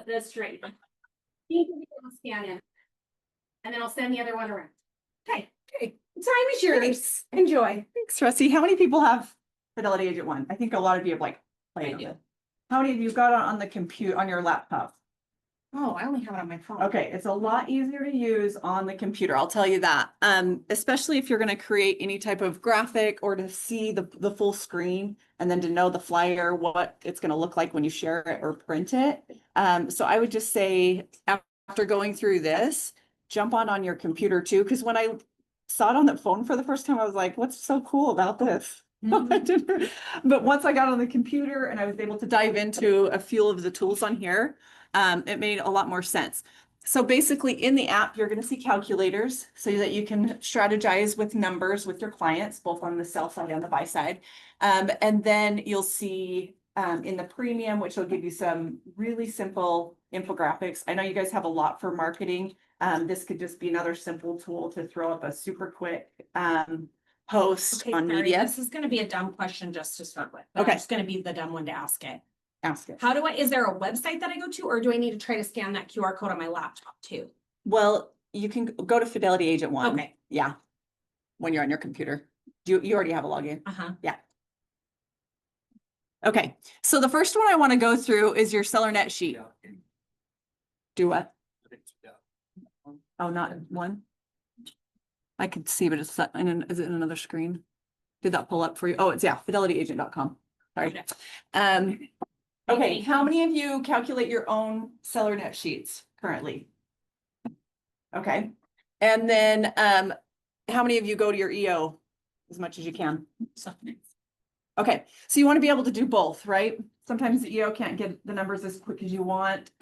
the straight. You can scan in. And then I'll send the other one around. Okay, okay. Time is yours. Enjoy. Thanks, Rusty. How many people have Fidelity Agent 1? I think a lot of you have like played it. How many of you got it on the computer on your laptop? Oh, I only have it on my phone. Okay, it's a lot easier to use on the computer, I'll tell you that. Especially if you're going to create any type of graphic or to see the full screen and then to know the flyer, what it's going to look like when you share it or print it. So I would just say after going through this, jump on your computer too, because when I saw it on the phone for the first time, I was like, what's so cool about this? But once I got on the computer and I was able to dive into a few of the tools on here, it made a lot more sense. So basically in the app, you're going to see calculators so that you can strategize with numbers with your clients, both on the sell side and the buy side. And then you'll see in the premium, which will give you some really simple infographics. I know you guys have a lot for marketing. This could just be another simple tool to throw up a super quick post on media. This is going to be a dumb question just to start with. Okay. It's going to be the dumb one to ask it. Ask it. How do is there a website that I go to, or do I need to try to scan that QR code on my laptop too? Well, you can go to Fidelity Agent 1. Okay. Yeah. When you're on your computer. You already have a login. Yeah. Okay. So the first one I want to go through is your seller net sheet. Do what? Oh, not one? I could see, but it's not, is it in another screen? Did that pull up for you? Oh, it's fidelityagent.com. Sorry. Okay. How many of you calculate your own seller net sheets currently? Okay. And then how many of you go to your EO as much as you can? Okay. So you want to be able to do both, right? Sometimes the EO can't get the numbers as quick as you want.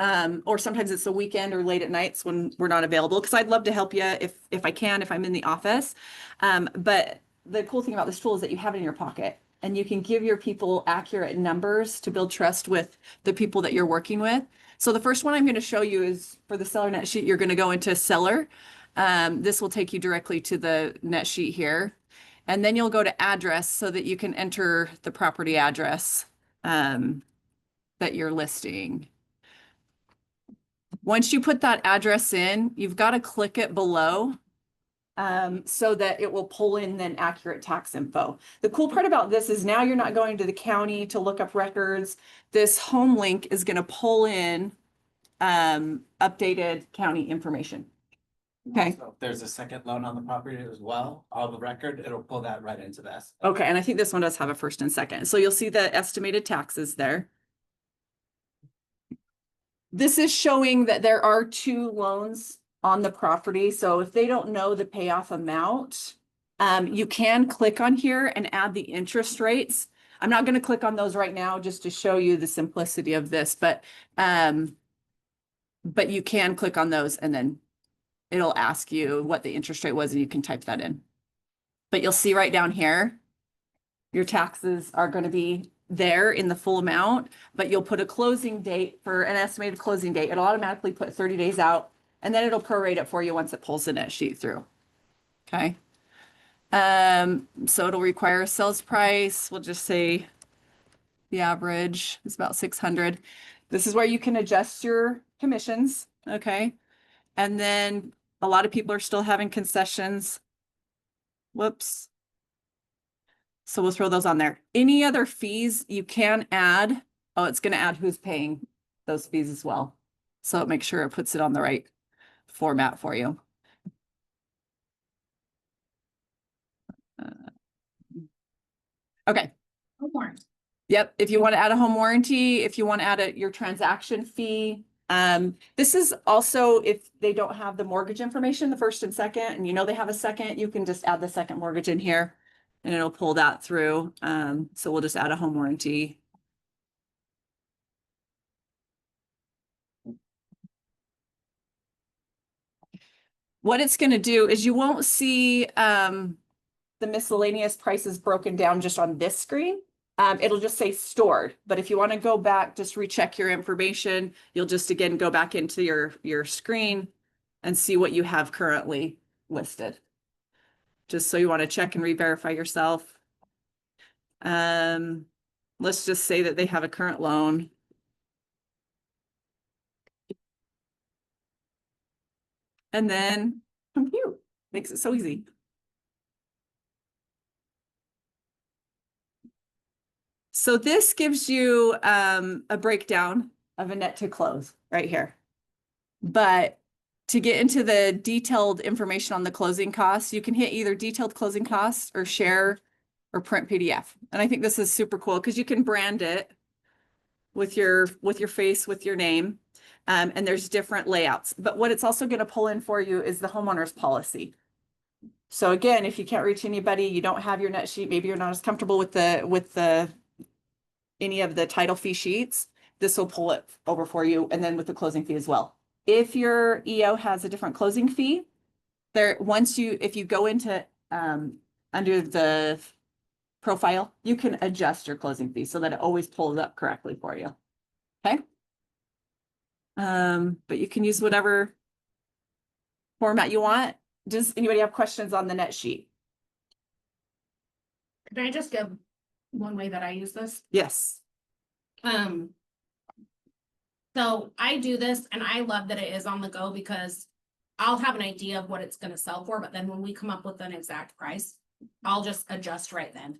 Or sometimes it's the weekend or late at nights when we're not available, because I'd love to help you if I can, if I'm in the office. But the cool thing about this tool is that you have it in your pocket and you can give your people accurate numbers to build trust with the people that you're working with. So the first one I'm going to show you is for the seller net sheet. You're going to go into seller. This will take you directly to the net sheet here. And then you'll go to address so that you can enter the property address that you're listing. Once you put that address in, you've got to click it below so that it will pull in then accurate tax info. The cool part about this is now you're not going to the county to look up records. This home link is going to pull in updated county information. Okay. So if there's a second loan on the property as well, on the record, it'll pull that right into this. Okay, and I think this one does have a first and second. So you'll see the estimated taxes there. This is showing that there are 2 loans on the property. So if they don't know the payoff amount, you can click on here and add the interest rates. I'm not going to click on those right now just to show you the simplicity of this, but you can click on those and then it'll ask you what the interest rate was and you can type that in. But you'll see right down here, your taxes are going to be there in the full amount, but you'll put a closing date for an estimated closing date. It'll automatically put 30 days out and then it'll prorate it for you once it pulls the net sheet through. Okay. So it'll require a sales price. We'll just say the average is about 600. This is where you can adjust your commissions. Okay. And then a lot of people are still having concessions. Whoops. So we'll throw those on there. Any other fees you can add. Oh, it's going to add who's paying those fees as well. So make sure it puts it on the right format for you. Okay. Home warranty. Yep. If you want to add a home warranty, if you want to add your transaction fee. This is also if they don't have the mortgage information, the first and second, and you know they have a second, you can just add the second mortgage in here and it'll pull that through. So we'll just add a home warranty. What it's going to do is you won't see the miscellaneous prices broken down just on this screen. It'll just say stored, but if you want to go back, just recheck your information. You'll just again go back into your screen and see what you have currently listed. Just so you want to check and re-verify yourself. Let's just say that they have a current loan. and then compute. Makes it so easy. So this gives you a breakdown of a net to close right here. But to get into the detailed information on the closing costs, you can hit either detailed closing costs or share or print PDF. And I think this is super cool because you can brand it with your face, with your name. And there's different layouts. But what it's also going to pull in for you is the homeowner's policy. So again, if you can't reach anybody, you don't have your net sheet, maybe you're not as comfortable with any of the title fee sheets, this will pull it over for you, and then with the closing fee as well. If your EO has a different closing fee, if you go into under the profile, you can adjust your closing fee so that it always pulls up correctly for you. Okay. But you can use whatever format you want. Does anybody have questions on the net sheet? Can I just give one way that I use this? Yes. So I do this and I love that it is on the go because I'll have an idea of what it's gonna sell for, but then when we come up with an exact price, I'll just adjust right then.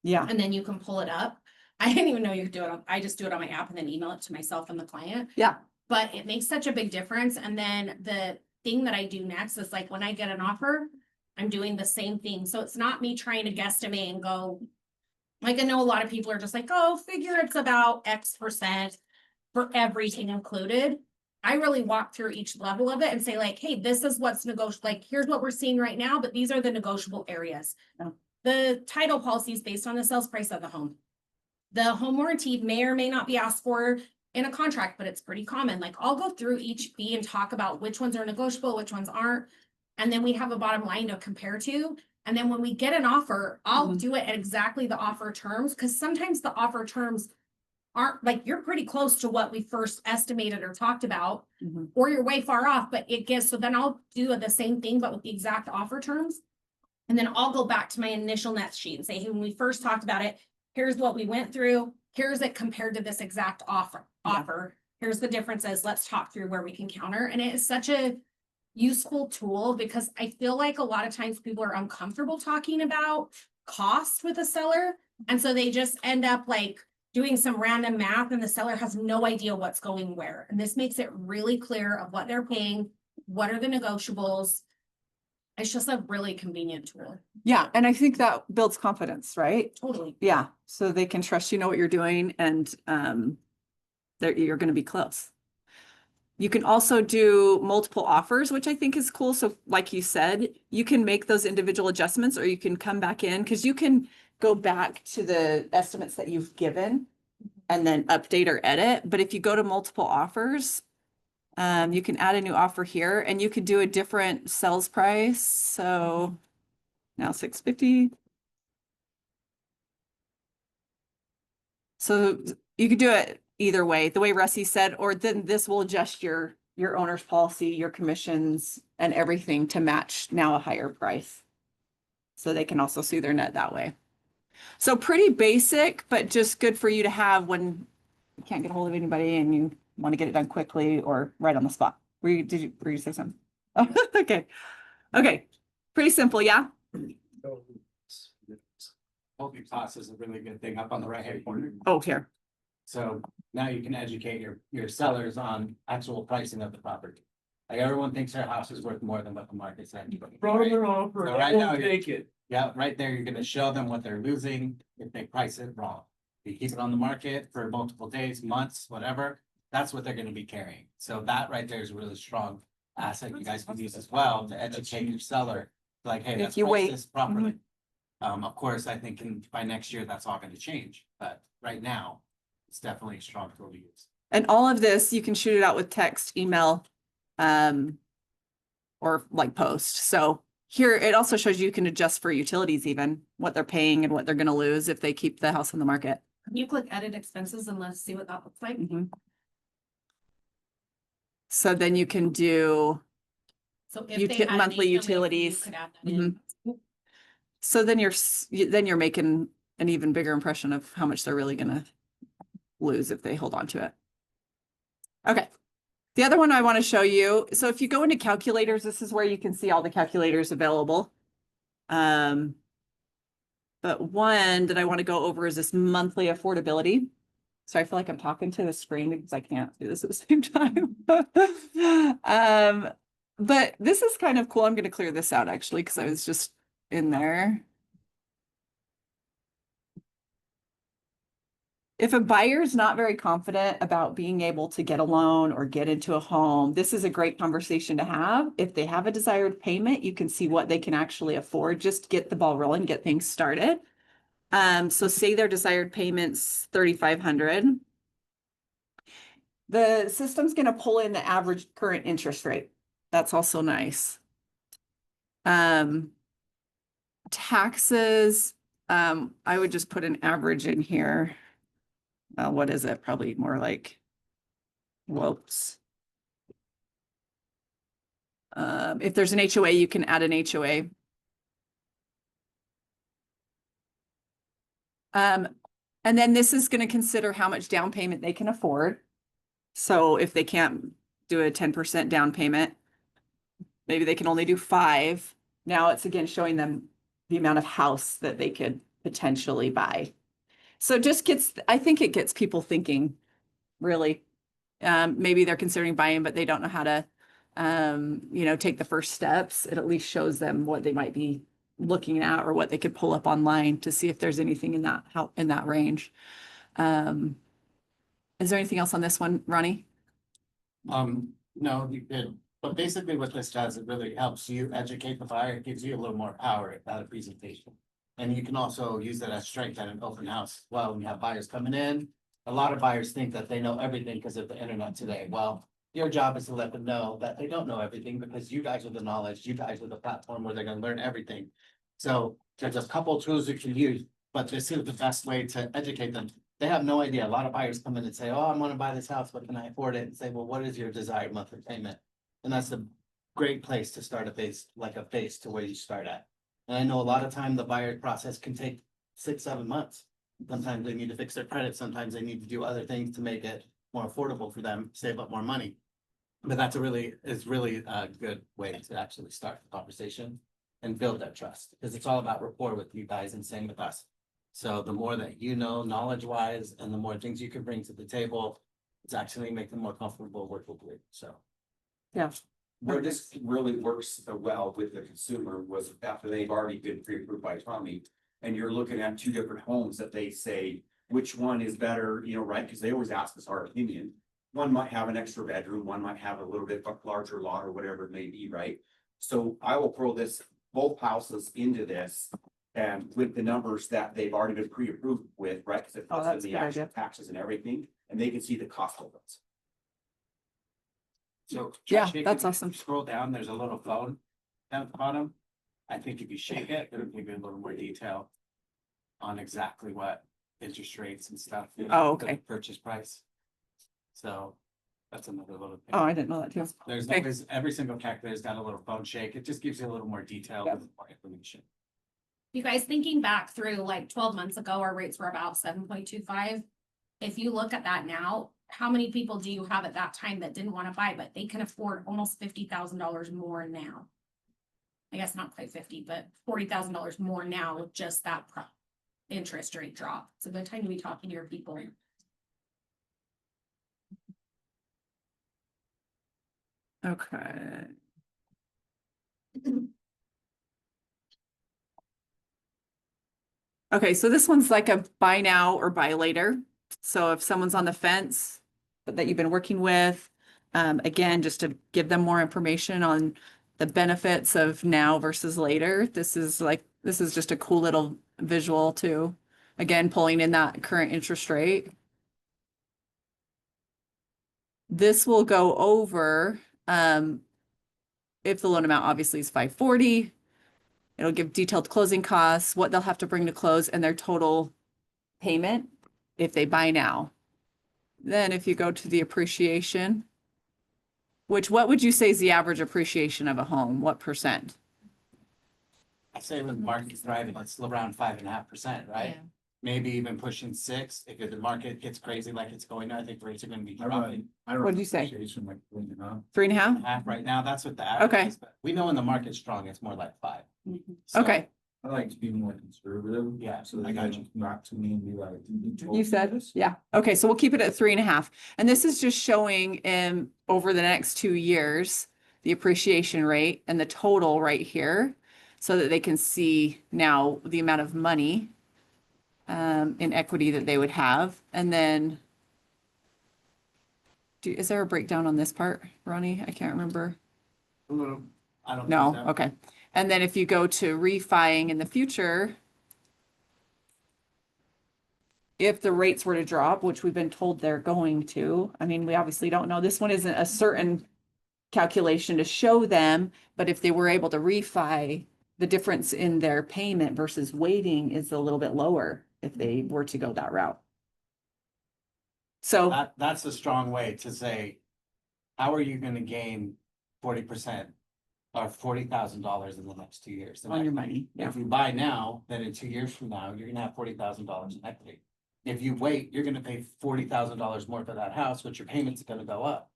Yeah. And then you can pull it up. I didn't even know you could do it. I just do it on my app and then email it to myself and the client. Yeah. But it makes such a big difference. And then the thing that I do next is like when I get an offer, I'm doing the same thing. So it's not me trying to guesstimate and go, like I know a lot of people are just like, oh, figure it's about X% for everything included. I really walk through each level of it and say like, hey, this is what's negotiable. Like, here's what we're seeing right now, but these are the negotiable areas. Oh. The title policy is based on the sales price of the home. The home warranty may or may not be asked for in a contract, but it's pretty common. Like I'll go through each fee and talk about which ones are negotiable, which ones aren't. And then we have a bottom line to compare to. And then when we get an offer, I'll do it at exactly the offer terms, because sometimes the offer terms aren't like, you're pretty close to what we first estimated or talked about, or you're way far off, but it gives, so then I'll do the same thing, but with the exact offer terms. And then I'll go back to my initial net sheet and say, hey, when we first talked about it, here's what we went through. Here's it compared to this exact offer. Here's the differences. Let's talk through where we can counter. And it is such a useful tool because I feel like a lot of times people are uncomfortable talking about cost with a seller. And so they just end up like doing some random math and the seller has no idea what's going where. And this makes it really clear of what they're paying, what are the negotiables. It's just a really convenient tool. Yeah. And I think that builds confidence, right? Totally. Yeah. So they can trust you know what you're doing and you're going to be close. You can also do multiple offers, which I think is cool. So like you said, you can make those individual adjustments or you can come back in because you can go back to the estimates that you've given and then update or edit. But if you go to multiple offers, you can add a new offer here and you could do a different sales price. So now $650. So you could do it either way, the way Rusty said, or then this will adjust your owner's policy, your commissions and everything to match now a higher price. So they can also see their net that way. So pretty basic, but just good for you to have when you can't get a hold of anybody and you want to get it done quickly or right on the spot. Were you say something? Oh, okay. Okay. Pretty simple. Yeah. Multi-class is a really good thing up on the right-hand corner. Oh, here. So now you can educate your sellers on actual pricing of the property. Like everyone thinks their house is worth more than what the market said. Brought their offer, So I right now, won't take it. Yeah, right there, you're gonna show them what they're losing if they price it wrong. You keep it on the market for multiple days, months, whatever, that's what they're gonna be carrying. So that right there is a really strong asset you guys can use as well to educate your seller. Like, hey, If let's you price wait. this properly. Of course, I think by next year, that's all gonna change, but right now, it's definitely a strong tool to use. And all of this, you can shoot it out with text, email, or like post. So here, it also shows you can adjust for utilities even, what they're paying and what they're gonna lose if they keep the house on the market. You click edit expenses and let's see what that looks like. So then you can do, So if they had an monthly HOA, utilities. you could add that in. so then you're making an even bigger impression of how much they're really gonna lose if they hold on to it. Okay, The other one I want to show you, so if you go into calculators, this is where you can see all the calculators available. But one that I want to go over is this monthly affordability. So I feel like I'm talking to the screen because I can't do this at the same time. But this is kind of cool. I'm going to clear this out actually because I was just in there. If a buyer is not very confident about being able to get a loan or get into a home, this is a great conversation to have. If they have a desired payment, you can see what they can actually afford. Just get the ball rolling, get things started. So say their desired payment's $3,500. The system's going to pull in the average current interest rate. That's also nice. Taxes, I would just put an average in here. What is it? Probably more like, whoops. If there's an HOA, you can add an HOA. And then this is going to consider how much down payment they can afford. So if they can't do a 10% down payment, maybe they can only do 5. Now it's again showing them the amount of house that they could potentially buy. So it just gets, I think it gets people thinking, really. Maybe they're considering buying, but they don't know how to, take the first steps. It at least shows them what they might be looking at or what they could pull up online to see if there's anything in that range. Is there anything else on this one, Ronnie? No, you did. But basically what this does, it really helps you educate the buyer. It gives you a little more power at a presentation. And you can also use that as strength at an open house. Well, when you have buyers coming in, a lot of buyers think that they know everything because of the internet today. Well, your job is to let them know that they don't know everything because you guys are the knowledge, you guys are the platform where they're gonna learn everything. So there's a couple tools you can use, but this is the best way to educate them. They have no idea. A lot of buyers come in and say, oh, I want to buy this house, but can I afford it? And say, well, what is your desired monthly payment? And that's a great place to start a base to where you start at. And I know a lot of time the buyer process can take 6-7 months. Sometimes they need to fix their credit. Sometimes they need to do other things to make it more affordable for them, save up more money. But that's really a good way to actually start the conversation and build that trust, because it's all about rapport with you guys and same with us. So the more that you know knowledge wise and the more things you can bring to the table, it's actually make them more comfortable working with you. So Yeah. Where this really works well with the consumer was after they've already been pre-approved by Tommy. And you're looking at 2 different homes that they say, which one is better, right? Because they always ask us our opinion. One might have an extra bedroom, one might have a little bit larger lot or whatever it may be, right? So I will throw both houses into this. And with the numbers that they've already been pre-approved with, right? Because it puts in the actual taxes and everything, and they can see the cost of it. So Yeah, shake that's it, awesome. Scroll down, there's a little phone down at the bottom. I think if you shake it, it'll give you a little more detail on exactly what interest rates and stuff. Oh, the okay. Purchase price. So that's another little thing. Oh, I didn't know that too. There's Okay. always, every single calculator's got a little phone shake. It just gives you a little more detail, Yeah. more information. You guys thinking back through like 12 months ago, our rates were about 7.25. If you look at that now, how many people do you have at that time that didn't want to buy, but they can afford almost $50,000 more now? I guess not quite 50, but $40,000 more now with just that interest rate drop. It's a good time to be talking to your people. Okay. Okay, so this one's like a buy now or buy later. So if someone's on the fence that you've been working with, again, just to give them more information on the benefits of now versus later. This is just a cool little visual too. Again, pulling in that current interest rate. This will go over, if the loan amount obviously is 540, it'll give detailed closing costs, what they'll have to bring to close, and their total payment if they buy now. Then if you go to the appreciation, what would you say is the average appreciation of a home? What percent? I say when the market's thriving, it's around 5.5%, right? maybe even pushing 6. If the market gets crazy like it's going, I think rates are gonna be I dropping. run What'd you say? appreciation like, you know, 3.5? Half right now, that's what the average Okay. is, but we know when the market's strong, it's more like 5. So, Okay, I like to be more conservative. Yeah, So I that got I you. can come back to me and be like. you said, yeah. Okay, so we'll keep it at 3.5. And this is just showing over the next 2 years, the appreciation rate and the total right here. So that they can see now the amount of money in equity that they would have. And then is there a breakdown on this part, Ronnie? I can't remember. a little, I don't. No, think so. okay. And then if you go to refining in the future, if the rates were to drop, which we've been told they're going to, I mean, we obviously don't know. This one isn't a certain calculation to show them, but if they were able to refi, the difference in their payment versus waiting is a little bit lower if they were to go that route. So, That's a strong way to say, how are you gonna gain 40% or $40,000 in the next 2 years? in on your equity? money, yeah. If you buy now, then in 2 years from now, you're gonna have $40,000 in equity. If you wait, you're gonna pay $40,000 more for that house, which your payment's gonna go up.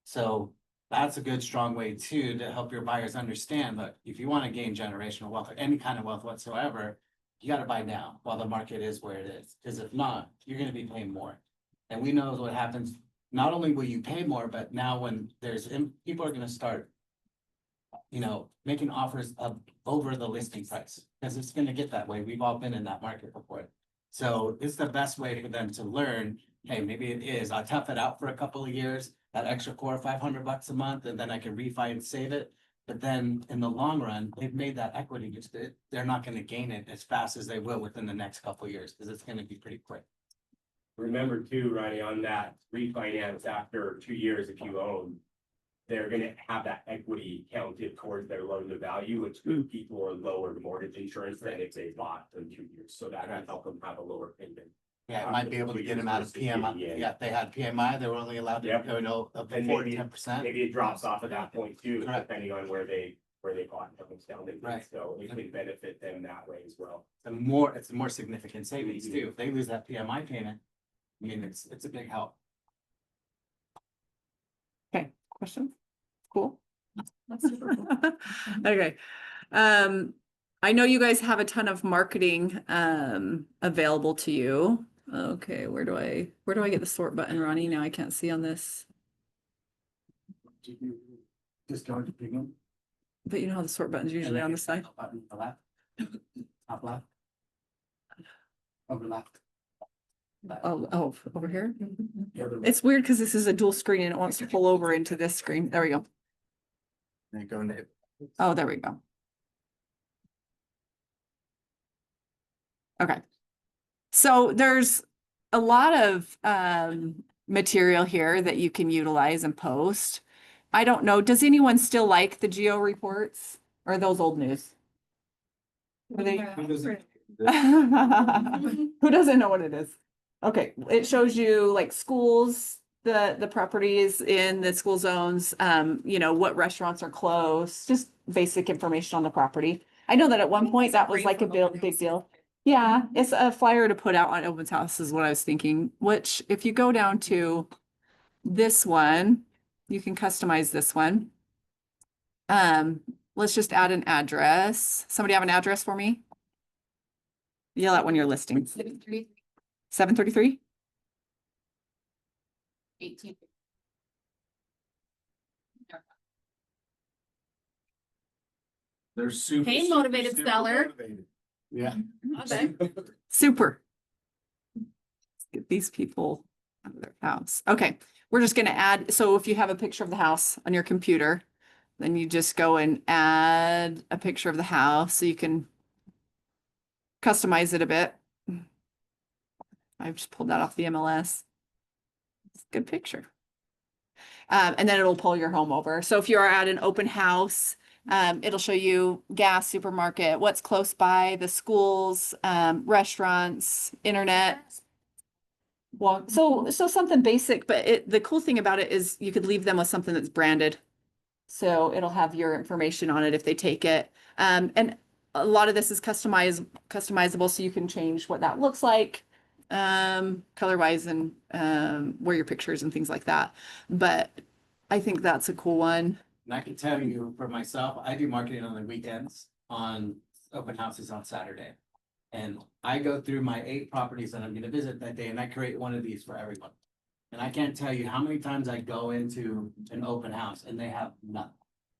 So that's a good, strong way too, to help your buyers understand that if you wanna gain generational wealth or any kind of wealth whatsoever, you gotta buy now while the market is where it is, because if not, you're gonna be paying more. And we know what happens, not only will you pay more, but now when people are gonna start, making offers over the listing price, because it's gonna get that way. We've all been in that market before. So it's the best way for them to learn, hey, maybe it is, I'll tough it out for a couple of years, that extra $400 or $500 a month, and then I can refi and save it. But then in the long run, they've made that equity, just they're not gonna gain it as fast as they will within the next couple of years, because it's gonna be pretty quick. Remember too, Ronnie, on that refinance after 2 years, if you own, they're gonna have that equity counted towards their loan to value, which could people are lower mortgage insurance than if they bought in 2 years. So that can help them have a lower payment. Yeah, it might be able to get them out of PMI. Yeah, if they had PMI, they were only allowed to, Yep. up to And 4 maybe- 10%. Maybe it drops off at that point too, Correct. depending on where they bought it comes down. Right. So it can benefit them that way as well. It's a more significant savings too. If they lose that PMI payment, I mean, it's a big help. Okay, question? Cool. That's super cool. Okay. I know you guys have a ton of marketing available to you. Okay, where do I get the sort button, Ronnie? Now I can't see on this. Just go to premium. But you know how the sort button's usually on the side? Button on the left. Top left. Over left. Oh, over here? The other way. It's weird because this is a dual screen and it wants to pull over into this screen. There we go. Then go into. Oh, there we go. Okay. So there's a lot of material here that you can utilize and post. I don't know, does anyone still like the geo reports or are those old news? Are they? Who doesn't know what it is? Okay, it shows you like schools, the properties in the school zones, what restaurants are close, just basic information on the property. I know that at one point that was like a big deal. Yeah, it's a flyer to put out on Open House is what I was thinking, which if you go down to this one, you can customize this one. Let's just add an address. Somebody have an address for me? Yell out when you're listing. 733? 18. They're super. Hey, super, motivated super seller. motivated. Yeah. Okay. Super. Let's get these people out of their house. Okay, we're just gonna add, so if you have a picture of the house on your computer, then you just go and add a picture of the house so you can customize it a bit. I've just pulled that off the MLS. It's a good picture. And then it'll pull your home over. So if you are at an open house, it'll show you gas, supermarket, what's close by, the schools, restaurants, internet. Well, so something basic, but the cool thing about it is you could leave them with something that's branded. So it'll have your information on it if they take it. And a lot of this is customizable, so you can change what that looks like, color wise and, where your pictures and things like that. But I think that's a cool one. And I can tell you for myself, I do marketing on the weekends, on open houses on Saturday. And I go through my 8 properties that I'm gonna visit that day, and I create one of these for everyone. And I can't tell you how many times I go into an open house and they have nothing,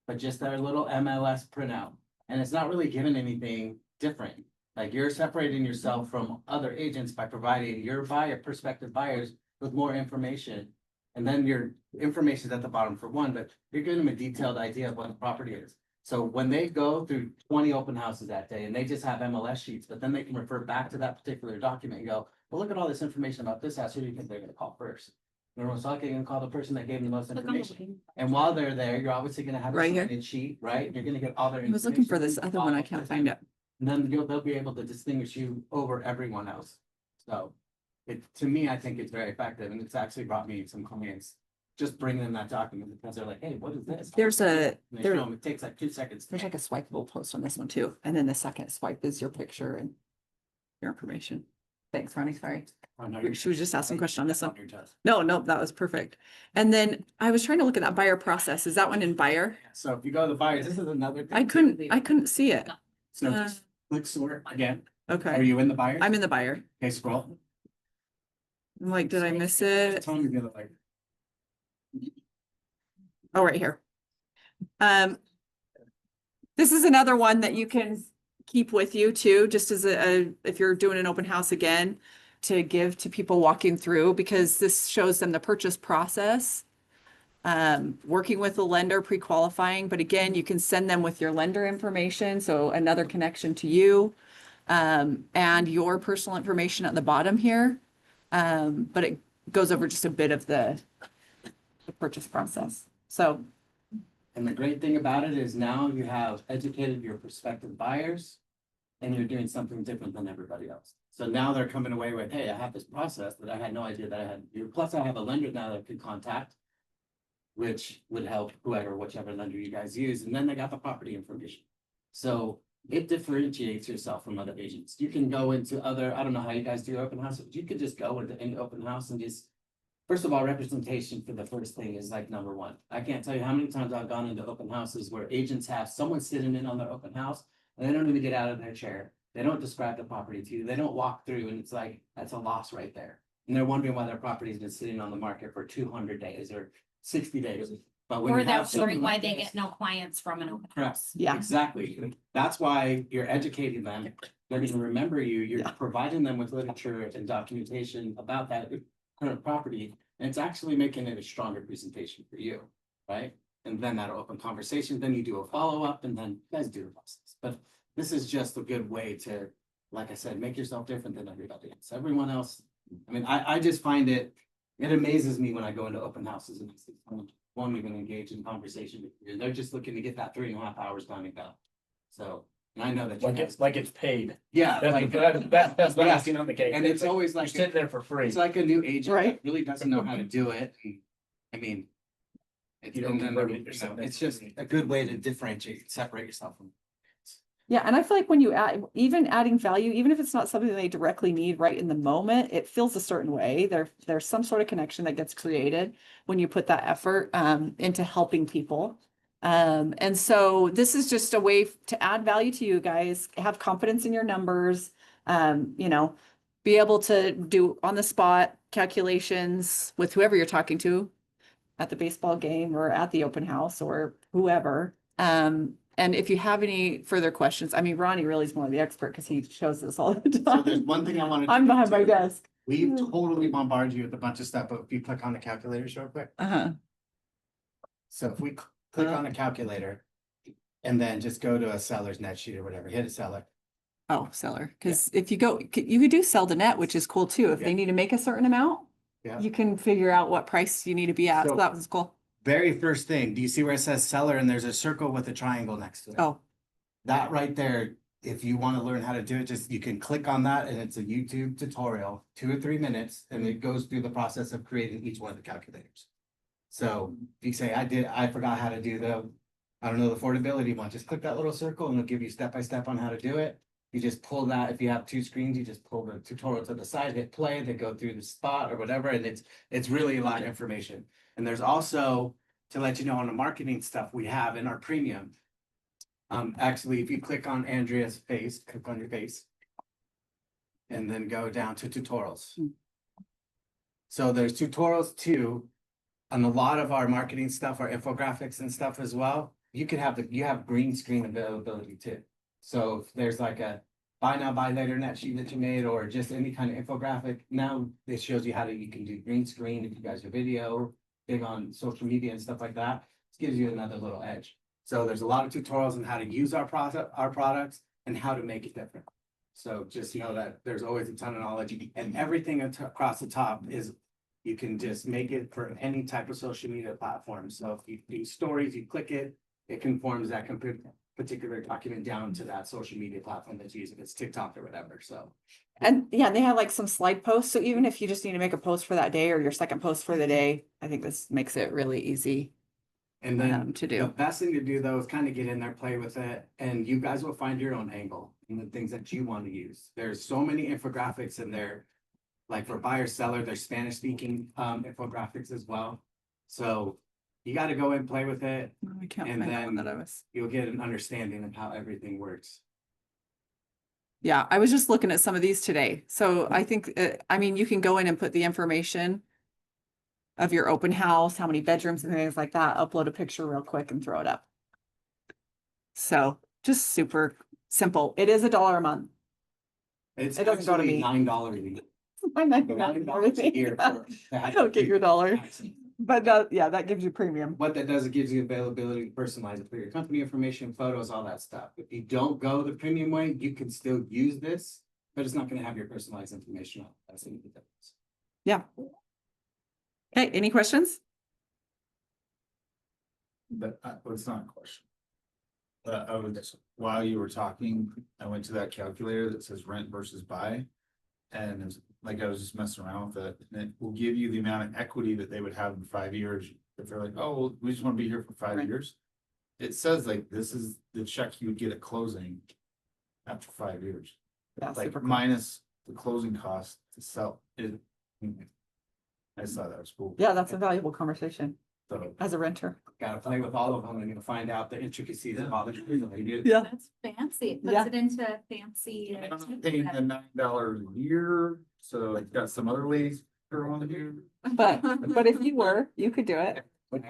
but just their little MLS printout. And it's not really giving anything different. Like, you're separating yourself from other agents by providing your prospective buyers with more information. And then your information is at the bottom for one, but you're giving them a detailed idea of what the property is. So when they go through 20 open houses that day and they just have MLS sheets, but then they can refer back to that particular document and go, well, look at all this information about this house. Who do you think they're gonna call first? They're most likely gonna call the person that gave them the most Click on information. And while they're there, you're obviously gonna have a Right here. sign-in sheet, right? You're gonna get all their. I was looking for this information. other one. I can't find it. And then they'll be able to distinguish you over everyone else. So to me, I think it's very effective, and it's actually brought me some clients. Just bring them that document because they're like, hey, what is this? There's And they show there, them, it takes like 2 seconds. there's like a swipeable post on this one too. And then the second swipe is your picture and your information. Thanks, Ronnie. Sorry. Oh, no, She was just asking a question on this one. Your test. No, that was perfect. And then I was trying to look at that buyer process. Is that one in buyer? So if you go to the buyers, this is another. thing I couldn't see it. So just click sort again. Are Okay, you in the buyers? I'm in the buyer. Okay, scroll. I'm like, did I miss it? Tell me the other, like, Oh, right here. This is another one that you can keep with you too, just as if you're doing an open house again, to give to people walking through, because this shows them the purchase process. Working with the lender, pre-qualifying, but again, you can send them with your lender information, so another connection to you. And your personal information at the bottom here. But it goes over just a bit of the purchase process. So, and the great thing about it is now you have educated your prospective buyers and you're doing something different than everybody else. So now they're coming away with, hey, I have this process that I had no idea that I had to do. Plus I have a lender now that I could contact, which would help whichever lender you guys use. And then they got the property information. So it differentiates yourself from other agents. You can go into other, I don't know how you guys do open house, but you could just go into any open house and just, first of all, representation for the first thing is like number one. I can't tell you how many times I've gone into open houses where agents have someone sitting in on their open house and they don't even get out of their chair. They don't describe the property to you. They don't walk through, and it's like, that's a loss right there. And they're wondering why their property's been sitting on the market for 200 days or 60 days. But when Or you have that's something why like they this- get no clients from an open Correct. house. yeah. Exactly. That's why you're educating them. They're gonna remember you. You're Yeah. providing them with literature and documentation about that current property. And it's actually making it a stronger presentation for you, right? And then that'll open conversation. Then you do a follow-up and then you guys do the process. But this is just a good way to, like I said, make yourself different than everybody else. Everyone else, I mean, I just find it amazes me when I go into open houses and it's only gonna engage in conversation with you. They're just looking to get that 3.5 hours done and go. So, and I know that. you guys- like it's paid. Yeah, like, That's Yes. icing on the cake. and it's always You're like, sitting there for free. it's like a new agent Right. that really doesn't know how to do it. And, I mean. It's, You don't and then, convert it, you you're know, sitting there it's for just free. a good way to differentiate, separate yourself from. Yeah, and I feel like when you add, even adding value, even if it's not something they directly need right in the moment, it feels a certain way. There's some sort of connection that gets created when you put that effort into helping people. And so this is just a way to add value to you guys, have confidence in your numbers, be able to do on the spot calculations with whoever you're talking to at the baseball game or at the open house or whoever. And if you have any further questions, I mean, Ronnie really is more of the expert because he shows this all the So there's time. one thing I wanted. to I'm get behind my to. desk. We totally bombard you with a bunch of stuff, but if you click on the calculators real quick. Uh-huh. So if we click on a calculator and then just go to a seller's net sheet or whatever, hit a seller. Oh, seller, because if you go, you could do sell to net, which is cool too. If Yeah. they need to make a certain amount, Yeah. you can figure out what price you need to be at. So So- that was cool. Very first thing, do you see where it says seller and there's a circle with a triangle next to it? Oh, That right there, if you want to learn how to do it, just you can click on that and it's a YouTube tutorial, 2 or 3 minutes, and it goes through the process of creating each one of the calculators. So if you say, I forgot how to do I don't know, the affordability one, just click that little circle and it'll give you step by step on how to do it. You just pull that, if you have two screens, you just pull the tutorial to the side, hit play, they go through the spot or whatever, and it's really a lot of information. And there's also, to let you know, on the marketing stuff we have in our premium. Actually, if you click on Andrea's face, click on your face. And then go down to tutorials. So there's tutorials too. On a lot of our marketing stuff, our infographics and stuff as well, you can have you have green screen availability too. So if there's like a buy now, buy later net sheet that you made, or just any kind of infographic, now it shows you how you can do green screen if you guys are video, big on social media and stuff like that. It gives you another little edge. So there's a lot of tutorials on how to use our products and how to make it different. So just know that there's always a ton of knowledge, and everything across the top is, you can just make it for any type of social media platform. So if you do stories, you click it, it conforms that particular document down to that social media platform that you use, if it's TikTok or whatever, so. And yeah, they have like some slide posts. So even if you just need to make a post for that day or your second post for the day, I think this makes it really easy And then to the do. best thing to do though is kind of get in there, play with it, and you guys will find your own angle and the things that you want to use. There's so many infographics in there. Like for buyer seller, there's Spanish speaking infographics as well. So you got to go and play with it. I can't And find that one then that I was. you'll get an understanding of how everything works. Yeah, I was just looking at some of these today. So I think, I mean, you can go in and put the information of your open house, how many bedrooms and things like that, upload a picture real quick and throw it up. So just super simple. It is $1 a month. It's It doesn't go to actually me. $9 a week. I'm not gonna $9 a year. I don't get your dollar, but yeah, that gives you premium. What that does, it gives you availability to personalize it for your company information, photos, all that stuff. If you don't go the premium way, you can still use this, but it's not gonna have your personalized information on it. That's the difference. Yeah. Okay, any questions? But well, it's not a question. But I was, while you were talking, I went to that calculator that says rent versus buy. And it's like, I was just messing around with it, and it will give you the amount of equity that they would have in 5 years. If they're like, oh, well, we just want to be here for 5 Right. years. It says like, this is the check you would get at closing after 5 years. Yeah, Like super cool. minus the closing cost to sell it. I just thought that was cool. Yeah, that's a valuable conversation So as a renter. Gotta play with all of them and you'll find out the intricacies of all the. Yeah. That's fancy. It Yeah. puts it into fancy. I'm paying the $9 a year, so I've got some other ladies who are on here. But if you were, you could do it. Like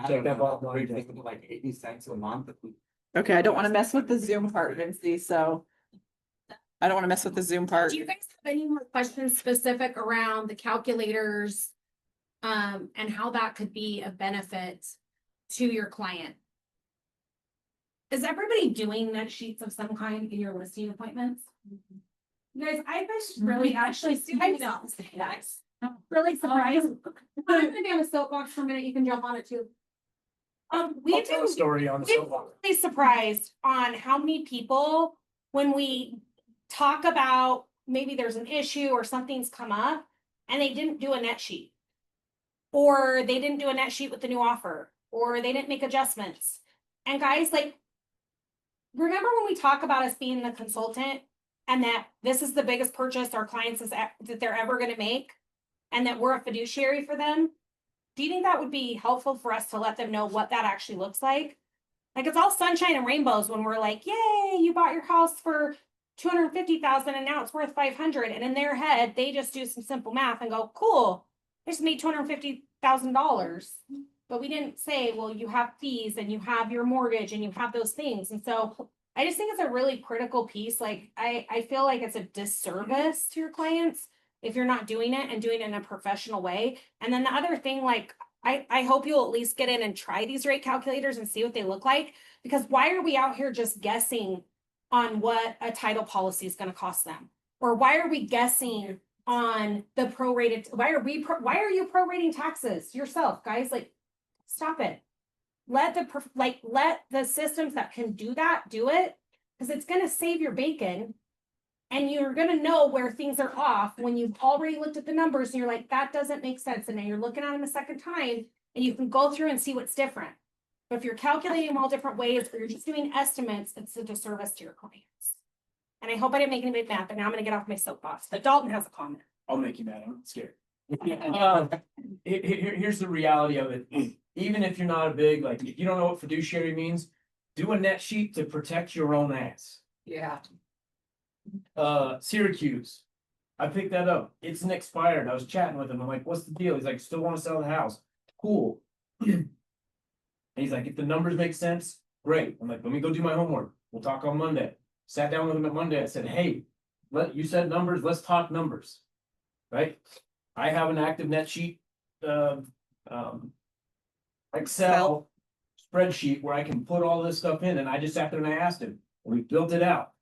80 cents a month. Okay, I don't want to mess with the Zoom part, Vinci, so. I don't want to mess with the Zoom part. Do you guys have any more questions specific around the calculators? And how that could be a benefit to your client? Is everybody doing net sheets of some kind in your listing appointments? You guys, I was really actually, I don't say that. I'm really surprised. I'm gonna be on a soapbox for a minute, you can jump on it too. We've been Story on the we've soapbox. really surprised on how many people, when we talk about maybe there's an issue or something's come up and they didn't do a net sheet. Or they didn't do a net sheet with the new offer, or they didn't make adjustments. And guys, like, remember when we talk about us being the consultant and that this is the biggest purchase our clients that they're ever gonna make, and that we're a fiduciary for them? Do you think that would be helpful for us to let them know what that actually looks like? Like, it's all sunshine and rainbows when we're like, yay, you bought your house for 250,000 and now it's worth 500. And in their head, they just do some simple math and go, cool, I just made $250,000. But we didn't say, well, you have fees and you have your mortgage and you have those things. And so I just think it's a really critical piece. Like, I feel like it's a disservice to your clients if you're not doing it and doing it in a professional way. And then the other thing, like, I hope you'll at least get in and try these rate calculators and see what they look like. Because why are we out here just guessing on what a title policy is going to cost them? Or why are we guessing on the prorated? Why are you prorating taxes yourself, guys? Like, stop it. Let the systems that can do that do it, because it's going to save your bacon. And you're going to know where things are off when you've already looked at the numbers and you're like, that doesn't make sense. And then you're looking at them a second time and you can go through and see what's different. But if you're calculating them all different ways, or you're just doing estimates, it's a disservice to your clients. And I hope I didn't make anybody mad, but now I'm gonna get off my soapbox. But Dalton has a comment. I'll make you mad, I'm scared. Here's the reality of it. Even if you're not a big, like, if you don't know what fiduciary means, do a net sheet to protect your own ass. Yeah. Syracuse. I picked that up. It's an expired. I was chatting with him. I'm like, what's the deal? He's like, still want to sell the house. Cool. And he's like, if the numbers make sense, great. I'm like, let me go do my homework. We'll talk on Monday. Sat down with him at Monday. I said, hey, you said numbers, let's talk numbers. Right? I have an active net sheet, Excel spreadsheet where I can put all this stuff in, and I just sat there and I asked him, and we built it out.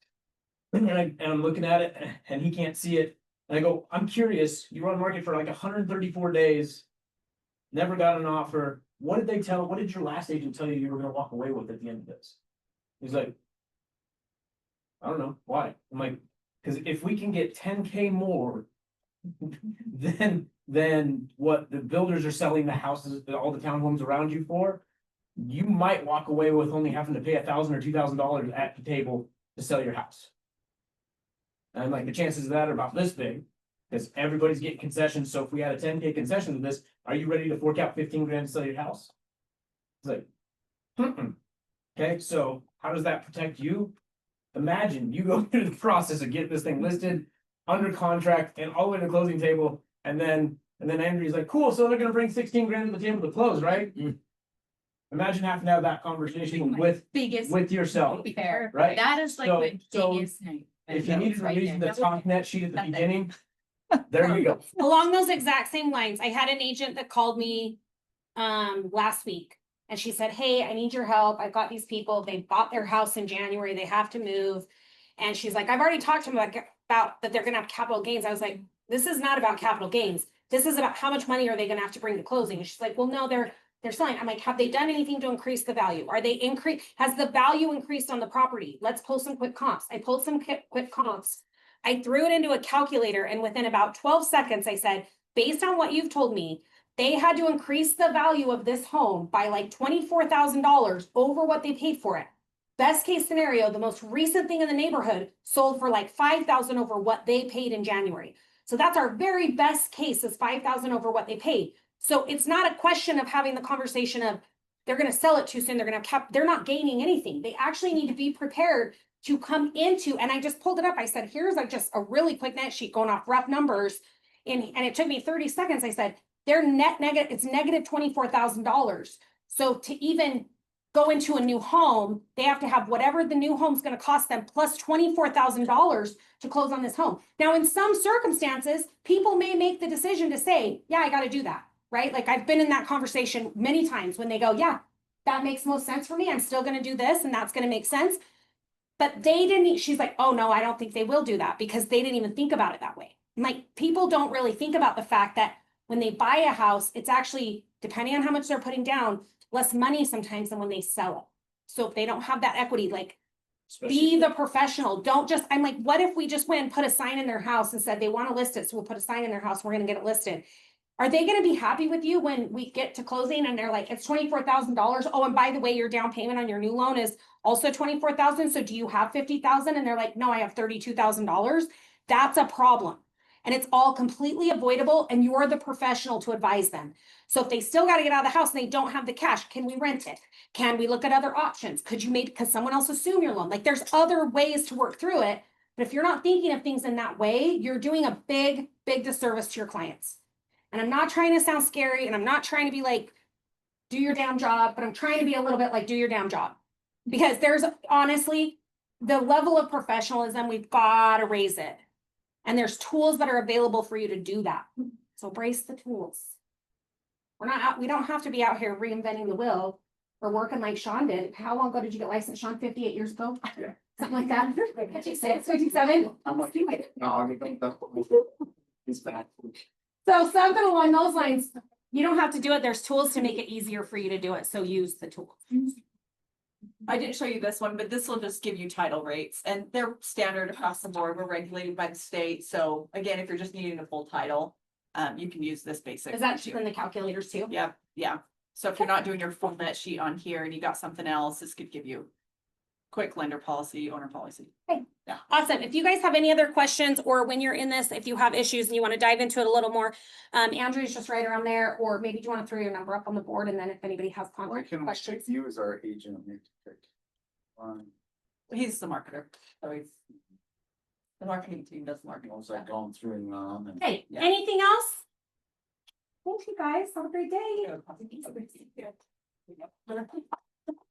And I'm looking at it and he can't see it. And I go, I'm curious, you were on the market for like 134 days, never got an offer. What did your last agent tell you were gonna walk away with at the end of this? He's like, I don't know, why? I'm like, because if we can get 10K more than what the builders are selling the houses, all the townhomes around you for, you might walk away with only having to pay $1,000 or $2,000 at the table to sell your house. And like the chances of that are about this big, because everybody's getting concessions. So if we had a 10K concession to this, are you ready to fork out 15 grand to sell your house? It's like, okay, so how does that protect you? Imagine you go through the process of getting this thing listed, under contract, and all the way to the closing table, and then Andrew's like, cool, so they're gonna bring 16 grand to the table to close, right? Imagine having to have that conversation with yourself, Fair. right? That is like So- the so biggest thing. If you needed a reason to talk net sheet at the beginning, there you go. Along those exact same lines, I had an agent that called me last week. And she said, hey, I need your help. I've got these people. They bought their house in January. They have to move. And she's like, I've already talked to them about that they're gonna have capital gains. I was like, this is not about capital gains. This is about how much money are they gonna have to bring to closing? And she's like, well, no, they're selling. I'm like, have they done anything to increase the value? Has the value increased on the property? Let's pull some quick comps. I pulled some quick comps. I threw it into a calculator, and within about 12 seconds, I said, based on what you've told me, they had to increase the value of this home by like $24,000 over what they paid for it. Best case scenario, the most recent thing in the neighborhood sold for like $5,000 over what they paid in January. So that's our very best case, is $5,000 over what they paid. So it's not a question of having the conversation of they're going to sell it too soon. They're not gaining anything. They actually need to be prepared to come into, and I just pulled it up. I said, here's like just a really quick net sheet going off rough numbers. And it took me 30 seconds. I said, their net negative, it's negative $24,000. So to even go into a new home, they have to have whatever the new home's going to cost them plus $24,000 to close on this home. Now, in some circumstances, people may make the decision to say, yeah, I got to do that, right? Like I've been in that conversation many times when they go, yeah, that makes most sense for me. I'm still going to do this and that's going to make sense. But they didn't, she's like, oh no, I don't think they will do that because they didn't even think about it that way. Like people don't really think about the fact that when they buy a house, it's actually, depending on how much they're putting down, less money sometimes than when they sell it. So if they don't have that equity, like be the professional. Don't just, I'm like, what if we just went and put a sign in their house and said they want to list it? So we'll put a sign in their house. We're going to get it listed. Are they going to be happy with you when we get to closing and they're like, it's $24,000. Oh, and by the way, your down payment on your new loan is also $24,000. So do you have $50,000? And they're like, no, I have $32,000. That's a problem. And it's all completely avoidable. And you're the professional to advise them. So if they still got to get out of the house and they don't have the cash, can we rent it? Can we look at other options? Could you could someone else assume your loan? Like there's other ways to work through it. But if you're not thinking of things in that way, you're doing a big, big disservice to your clients. And I'm not trying to sound scary and I'm not trying to be like, do your damn job, but I'm trying to be a little bit like, do your damn job. Because there's honestly, the level of professionalism, we've got to raise it. And there's tools that are available for you to do that. So brace the tools. We don't have to be out here reinventing the wheel or working like Sean did. How long ago did you get licensed, Sean? 58 years ago? Yeah. Something like that? 56, 57? I'm like, no, I think that's it's bad. So something along those lines, you don't have to do it. There's tools to make it easier for you to do it. So use the tools. I didn't show you this one, but this will just give you title rates and they're standard across the board. We're regulated by the state. So again, if you're just needing a full title, you can use this basic. Is that in the calculators too? Yeah, yeah. So if you're not doing your full net sheet on here and you got something else, this could give you quick lender policy, owner policy. Awesome. If you guys have any other questions, or when you're in this, if you have issues and you want to dive into it a little more, Andrew's just right around there, or maybe do you want to throw your number up on the board, and then if anybody has Why contact can we questions. take you as our agent? We pick one. He's the marketer, so he's. The marketing team does marketing. I was like going through and on. Hey, Yeah. anything else? Thank you, guys. Have a great day. Yeah.